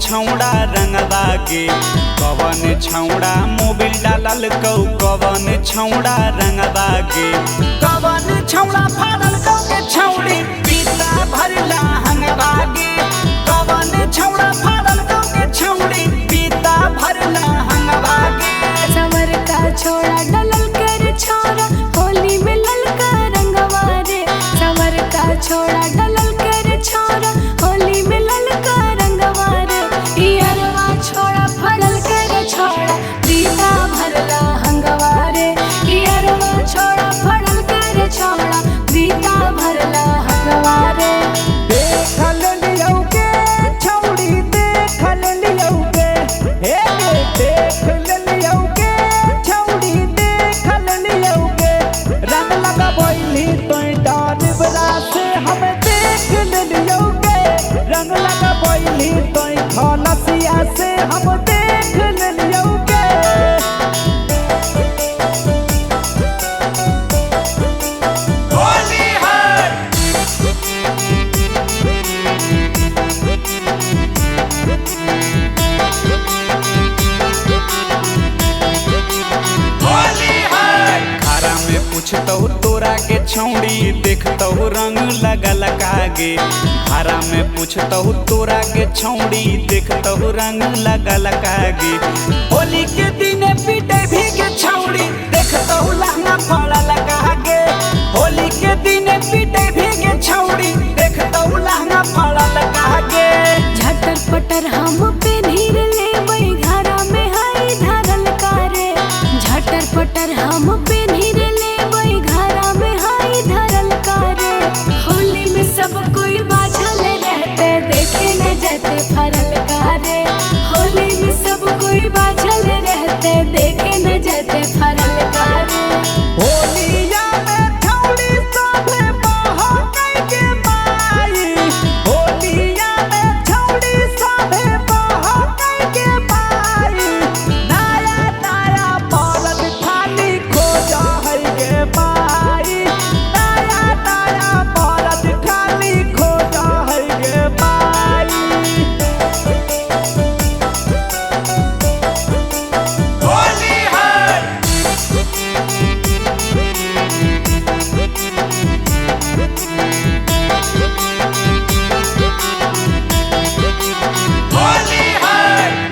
छौड़ा रंगवा गे कवन छौड़ा मोबिल डालल कौ कवन छौड़ा रंगवा गे कवन छौड़ा फाड़ल कौ के छौड़ी पीता भरला हंगवा गे कवन छौड़ा फाड़ल कौ के छौड़ी पीता भरला हंगवा गे सवर का छोड़ा डलल कर छोरा होली में ललका रंगवा रे सवर का छोड़ा डलल कर छोरा होली में ललका रंगवा रे इयरवा छोड़ा फड़ल कर छोड़ा पीता भरला हंगवा रे इयरवा छोड़ा फड़ल कर छोड़ा पीता भरला हंगवा रे देखल लियौगे छौड़ी देखल लियौगे हे देख लियौगे छौड़ी देखल लियौगे रंग लगा बोली तोय डालबरा से हम देख लियौगे रंग लगा बोली तोय खलसिया से हम देख लियौगे होली है खारा में पूछतहु तोरा के छौड़ी देखतहु रंग लगल कागे खारा में पूछतहु तोरा के छौड़ी देखतहु रंग लगल कागे होली के दिन पीटे भीगे छौड़ी देखतहु लहंगा फड़ल कागे होली के दिन पीटे भीगे छौड़ी देखतहु लहंगा फड़ल कागे झटर पटर हम पे धीर ले वही घरा में हाई धरल कारे झटर पटर हम पे धीर ले वही घरा में हाई धरल कारे होली में सब कोई बाझल रहते देखे न जाते फरल कारे होली में सब कोई बाझल रहते देखे न जाते फरल कारे होलिया में छौड़ी साथे बहकै के माई होलिया में छौड़ी साथे बहकै के माई नया नया बरद खाली खोजा है गे माई नया नया बरद खाली खोजा है गे माई होली है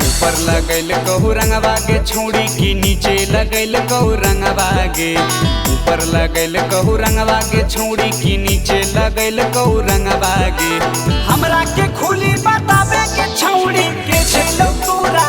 ऊपर लगैल कहू रंगवा के छौड़ी की नीचे लगैल कहू रंगवा गे ऊपर लगैल कहू रंगवा के छौड़ी की नीचे लगैल कहू रंगवा गे हमरा के खुली बतावे के छौड़ी के छेलौ तोरा